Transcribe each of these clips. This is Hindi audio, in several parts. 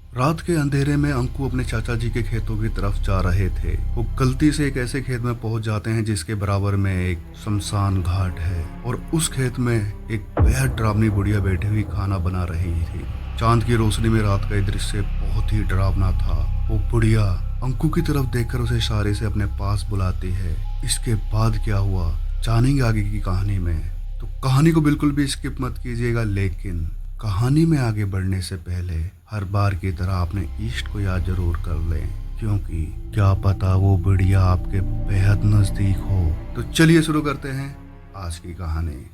रात के अंधेरे में अंकु अपने चाचा जी के खेतों की तरफ जा रहे थे। वो गलती से एक ऐसे खेत में पहुंच जाते हैं जिसके बराबर में एक शमशान घाट है और उस खेत में एक बेहद डरावनी बुढ़िया बैठी हुई खाना बना रही थी। चांद की रोशनी में रात का ये दृश्य बहुत ही डरावना था। वो बुढ़िया अंकु की तरफ देखकर उसे इशारे से अपने पास बुलाती है। इसके बाद क्या हुआ जानेंगे आगे की कहानी में, तो कहानी को बिल्कुल भी स्किप मत कीजिएगा। लेकिन कहानी में आगे बढ़ने से पहले हर बार की तरह अपने इष्ट को याद जरूर कर लें, क्योंकि क्या पता वो बुढ़िया आपके बेहद नजदीक हो। तो चलिए शुरू करते हैं आज की कहानी।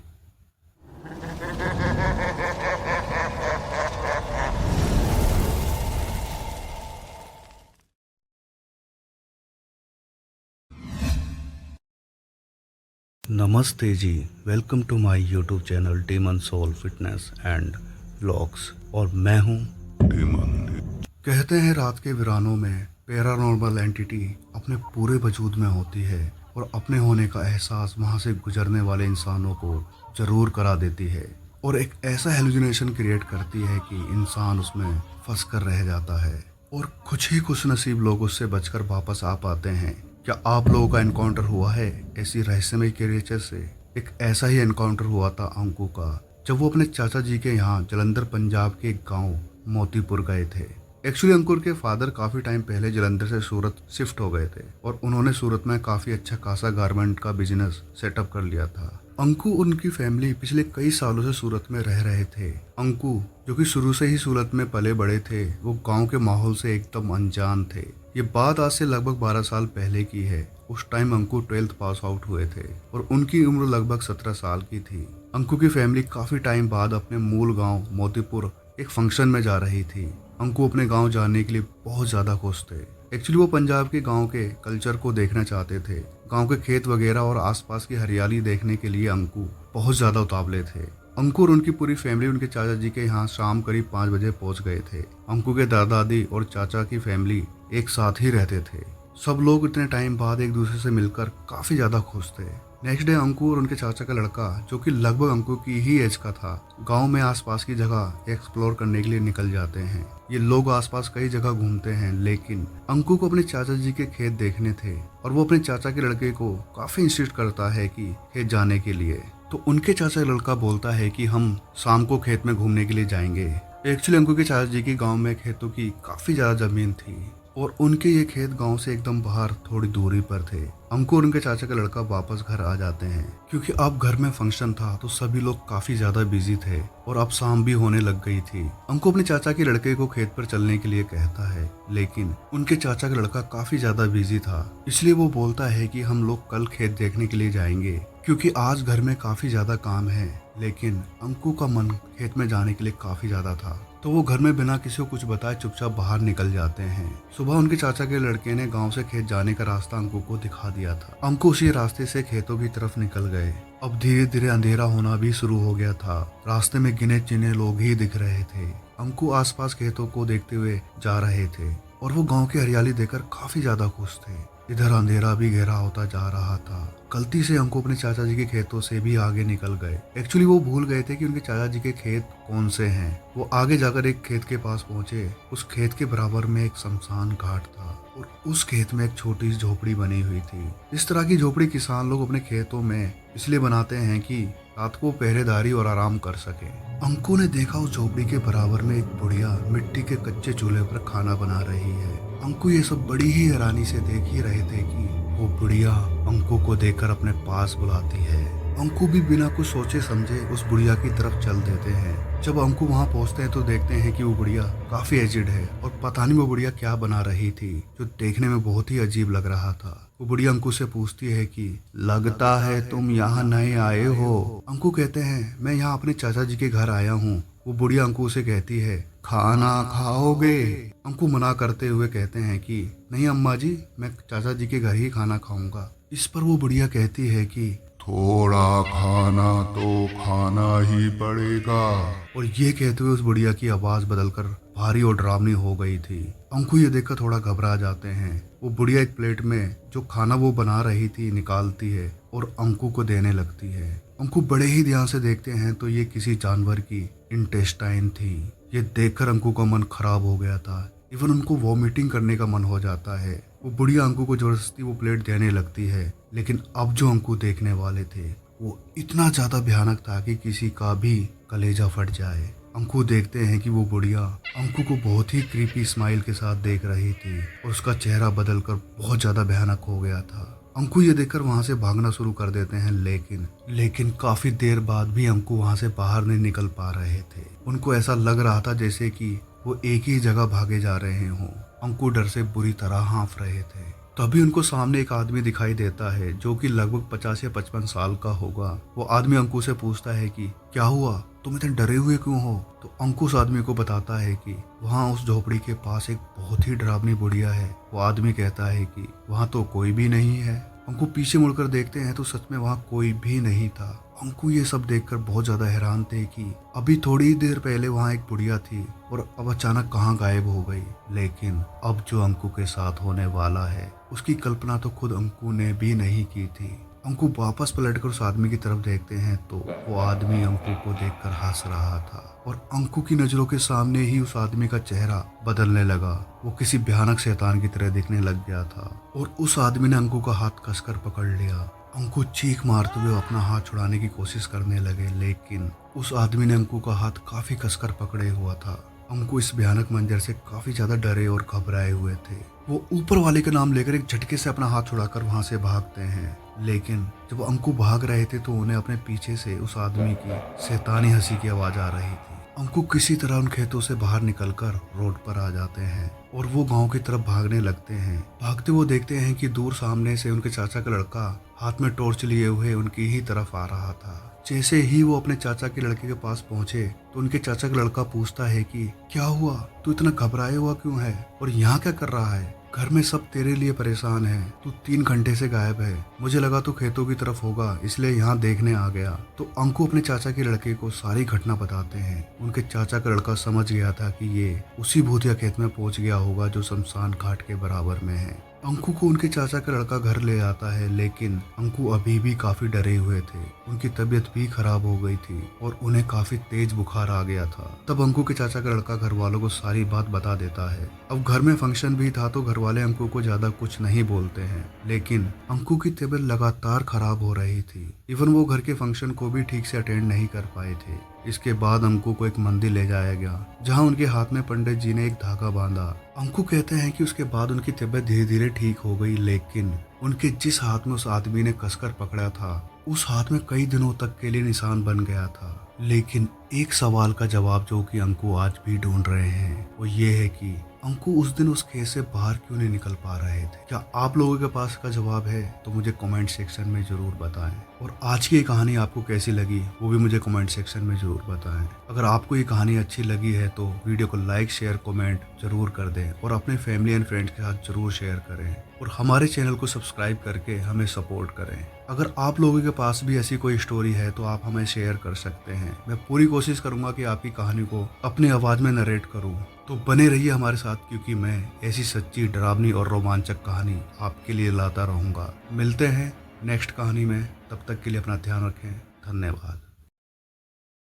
नमस्ते जी, welcome to my YouTube channel demon soul fitness and vlogs और मैं हूँ डीमन। कहते हैं रात के वीरानों में पैरानॉर्मल एंटिटी अपने पूरे वजूद में होती है और अपने होने का एहसास वहाँ से गुजरने वाले इंसानों को ज़रूर करा देती है और एक ऐसा हेलुसिनेशन क्रिएट करती है कि इंसान उसमें फंस कर रह जाता है और कुछ ही खुश नसीब लोग उससे बचकर वापस आ पाते हैं। क्या आप लोगों का एनकाउंटर हुआ है ऐसी रहस्यमय क्रिएचर से? एक ऐसा ही एनकाउंटर हुआ था अंकु का, जब वो अपने चाचा जी के यहाँ जलंधर पंजाब के एक गांव मोतीपुर गए थे। एक्चुअली अंकुर के फादर काफ़ी टाइम पहले जलंधर से सूरत शिफ्ट हो गए थे और उन्होंने सूरत में काफ़ी अच्छा खासा गारमेंट का बिजनेस सेटअप कर लिया था। अंकु उनकी फैमिली पिछले कई सालों से सूरत में रह रहे थे। अंकु जो कि शुरू से ही सूरत में पले बड़े थे, वो गांव के माहौल से एकदम अनजान थे। ये बात आज से लगभग 12 साल पहले की है। उस time Anku 12th pass out हुए थे और उनकी उम्र लगभग 17 साल की थी। अंकु की फैमिली काफ़ी टाइम बाद अपने मूल गांव मोतीपुर एक फंक्शन में जा रही थी। अंकु अपने गांव जाने के लिए बहुत ज़्यादा खुश थे। एक्चुअली वो पंजाब के गांव के कल्चर को देखना चाहते थे। गांव के खेत वगैरह और आसपास की हरियाली देखने के लिए अंकु बहुत ज़्यादा उतावले थे। अंकु और उनकी पूरी फैमिली उनके चाचा जी के यहाँ शाम करीब 5 बजे पहुँच गए थे। अंकु के दादा दादी और चाचा की फैमिली एक साथ ही रहते थे। सब लोग इतने टाइम बाद एक दूसरे से मिलकर काफ़ी ज़्यादा खुश थे। नेक्स्ट डे अंकु और उनके चाचा का लड़का, जो कि लगभग अंकु की ही एज का था, गांव में आसपास की जगह एक्सप्लोर करने के लिए निकल जाते हैं। ये लोग आसपास कई जगह घूमते हैं, लेकिन अंकु को अपने चाचा जी के खेत देखने थे और वो अपने चाचा के लड़के को काफ़ी इंसिस्ट करता है कि खेत जाने के लिए। तो उनके चाचा का लड़का बोलता है कि हम शाम को खेत में घूमने के लिए जाएंगे। एक्चुअली अंकु के चाचा जी के गाँव में खेतों की काफ़ी ज़्यादा ज़मीन थी और उनके ये खेत गांव से एकदम बाहर थोड़ी दूरी पर थे। अंकु और उनके चाचा का लड़का वापस घर आ जाते हैं क्योंकि अब घर में फंक्शन था तो सभी लोग काफी ज्यादा बिजी थे और अब शाम भी होने लग गई थी। अंकु अपने चाचा के लड़के को खेत पर चलने के लिए कहता है, लेकिन उनके चाचा का लड़का काफी ज्यादा बिजी था, इसलिए वो बोलता है कि हम लोग कल खेत देखने के लिए जाएंगे क्योंकि आज घर में काफी ज्यादा काम है। लेकिन अंकु का मन खेत में जाने के लिए काफी ज्यादा था, तो वो घर में बिना किसी को कुछ बताए चुपचाप बाहर निकल जाते हैं। सुबह उनके चाचा के लड़के ने गांव से खेत जाने का रास्ता अंकु को दिखा दिया था। अंकु उसी रास्ते से खेतों की तरफ निकल गए। अब धीरे धीरे अंधेरा होना भी शुरू हो गया था। रास्ते में गिने चुने लोग ही दिख रहे थे। अंकु आसपास खेतों को देखते हुए जा रहे थे और वो गाँव की हरियाली देखकर काफी ज्यादा खुश थे। इधर अंधेरा भी गहरा होता जा रहा था। गलती से अंकु अपने चाचा जी के खेतों से भी आगे निकल गए। एक्चुअली वो भूल गए थे कि उनके चाचा जी के खेत कौन से हैं। वो आगे जाकर एक खेत के पास पहुंचे। उस खेत के बराबर में एक शमशान घाट था और उस खेत में एक छोटी सी झोपड़ी बनी हुई थी। इस तरह की झोपड़ी किसान लोग अपने खेतों में इसलिए बनाते हैं कि रात को पहरेदारी और आराम कर सके। अंकु ने देखा उस झोपड़ी के बराबर में एक बुढ़िया मिट्टी के कच्चे चूल्हे पर खाना बना रही है। अंकु ये सब बड़ी ही हैरानी से देख ही रहे थे कि वो बुढ़िया अंकु को देखकर अपने पास बुलाती है। अंकु भी बिना कुछ सोचे समझे उस बुढ़िया की तरफ चल देते हैं। जब अंकु वहाँ पहुँचते हैं तो देखते हैं कि वो बुढ़िया काफी एजिड है और पता नहीं वो बुढ़िया क्या बना रही थी, जो देखने में बहुत ही अजीब लग रहा था। वो बुढ़िया अंकु से पूछती है कि लगता है तुम यहाँ नए आए हो। अंकु कहते हैं मैं यहाँ अपने चाचा जी के घर आया हूँ। वो बुढ़िया अंकु से कहती है खाना खाओगे? अंकु मना करते हुए कहते हैं कि नहीं अम्मा जी, मैं चाचा जी के घर ही खाना खाऊंगा। इस पर वो बुढ़िया कहती है कि थोड़ा खाना तो खाना ही पड़ेगा। और ये कहते हुए उस बुढ़िया की आवाज बदलकर भारी और डरावनी हो गई थी। अंकु ये देखकर थोड़ा घबरा जाते हैं। वो बुढ़िया एक प्लेट में जो खाना वो बना रही थी निकालती है और अंकु को देने लगती है। अंकु बड़े ही ध्यान से देखते हैं तो ये किसी जानवर की इंटेस्टाइन थी। ये देखकर अंकु का मन खराब हो गया था। इवन उनको वॉमिटिंग करने का मन हो जाता है। वो बुढ़िया अंकु को जबरदस्ती वो प्लेट देने लगती है, लेकिन अब जो अंकु देखने वाले थे वो इतना ज्यादा भयानक था कि किसी का भी कलेजा फट जाए। अंकु देखते हैं कि वो बुढ़िया अंकु को बहुत ही क्रीपी स्माइल के साथ देख रही थी और उसका चेहरा बदलकर बहुत ज्यादा भयानक हो गया था। अंकु ये देखकर वहां से भागना शुरू कर देते हैं, लेकिन काफी देर बाद भी अंकु वहां से बाहर नहीं निकल पा रहे थे। उनको ऐसा लग रहा था जैसे कि वो एक ही जगह भागे जा रहे हों। अंकु डर से बुरी तरह हाँफ रहे थे। तभी उनको सामने एक आदमी दिखाई देता है जो कि लगभग 50 या 55 साल का होगा। वो आदमी अंकु से पूछता है कि क्या हुआ, तुम इतने डरे हुए क्यों हो। तो अंकु उस आदमी को बताता है कि वहाँ उस झोपड़ी के पास एक बहुत ही डरावनी बुढ़िया है। वो आदमी कहता है कि वहाँ तो कोई भी नहीं है। अंकु पीछे मुड़कर देखते हैं तो सच में वहाँ कोई भी नहीं था। अंकु ये सब देखकर बहुत ज्यादा हैरान थे कि अभी थोड़ी ही देर पहले वहाँ एक बुढ़िया थी और अब अचानक कहाँ गायब हो गई। लेकिन अब जो अंकु के साथ होने वाला है उसकी कल्पना तो खुद अंकु ने भी नहीं की थी। अंकु वापस पलटकर उस आदमी की तरफ देखते हैं तो वो आदमी अंकु को देखकर हंस रहा था और अंकु की नजरों के सामने ही उस आदमी का चेहरा बदलने लगा। वो किसी भयानक शैतान की तरह दिखने लग गया था और उस आदमी ने अंकु का हाथ कसकर पकड़ लिया। अंकु चीख मारते हुए अपना हाथ छुड़ाने की कोशिश करने लगे, लेकिन उस आदमी ने अंकु का हाथ काफी कसकर पकड़े हुआ था। अंकु इस भयानक मंजर से काफी ज्यादा डरे और घबराए हुए थे। वो ऊपर वाले का नाम लेकर एक झटके से अपना हाथ छुड़ाकर वहां से भागते हैं, लेकिन जब अंकु भाग रहे थे तो उन्हें अपने पीछे से उस आदमी की शैतानी हंसी की आवाज आ रही थी। अंकु किसी तरह उन खेतों से बाहर निकलकर रोड पर आ जाते हैं और वो गांव की तरफ भागने लगते हैं। भागते वो देखते हैं कि दूर सामने से उनके चाचा का लड़का हाथ में टॉर्च लिए हुए उनकी ही तरफ आ रहा था। जैसे ही वो अपने चाचा के लड़के के पास पहुंचे तो उनके चाचा का लड़का पूछता है कि क्या हुआ, तू इतना घबराया हुआ क्यों है और यहाँ क्या कर रहा है। घर में सब तेरे लिए परेशान है, तू 3 घंटे से गायब है। मुझे लगा तू खेतों की तरफ होगा इसलिए यहाँ देखने आ गया। तो अंकु अपने चाचा के लड़के को सारी घटना बताते हैं। उनके चाचा का लड़का समझ गया था कि ये उसी भूतिया खेत में पहुंच गया होगा जो शमशान घाट के बराबर में है। अंकु को उनके चाचा का लड़का घर ले आता है, लेकिन अंकु अभी भी काफी डरे हुए थे। उनकी तबीयत भी खराब हो गई थी और उन्हें काफी तेज बुखार आ गया था। तब अंकु के चाचा का लड़का घर वालों को सारी बात बता देता है। अब घर में फंक्शन भी था तो घर वाले अंकु को ज्यादा कुछ नहीं बोलते हैं, लेकिन अंकु की तबीयत लगातार खराब हो रही थी। इवन वो घर के फंक्शन को भी ठीक से अटेंड नहीं कर पाए थे। इसके बाद अंकु को एक मंदिर ले जाया गया जहां उनके हाथ में पंडित जी ने एक धागा बांधा। अंकु कहते हैं कि उसके बाद उनकी तबीयत धीरे धीरे ठीक हो गई, लेकिन उनके जिस हाथ में उस आदमी ने कसकर पकड़ा था उस हाथ में कई दिनों तक के लिए निशान बन गया था। लेकिन एक सवाल का जवाब जो कि अंकु आज भी ढूंढ रहे हैं वो ये है कि अंकु उस दिन उस खेत से बाहर क्यों नहीं निकल पा रहे थे। क्या आप लोगों के पास का जवाब है तो मुझे कमेंट सेक्शन में जरूर बताएं। और आज की ये कहानी आपको कैसी लगी वो भी मुझे कमेंट सेक्शन में जरूर बताएं। अगर आपको ये कहानी अच्छी लगी है तो वीडियो को लाइक शेयर कमेंट जरूर कर दें और अपने फैमिली एंड फ्रेंड्स के साथ जरूर शेयर करें और हमारे चैनल को सब्सक्राइब करके हमें सपोर्ट करें। अगर आप लोगों के पास भी ऐसी कोई स्टोरी है तो आप हमें शेयर कर सकते हैं। मैं पूरी कोशिश करूंगा कि आपकी कहानी को अपनी आवाज में नरेट करूं। तो बने रहिए हमारे साथ, क्योंकि मैं ऐसी सच्ची डरावनी और रोमांचक कहानी आपके लिए लाता रहूंगा। मिलते हैं नेक्स्ट कहानी में, तब तक के लिए अपना ध्यान रखें। धन्यवाद।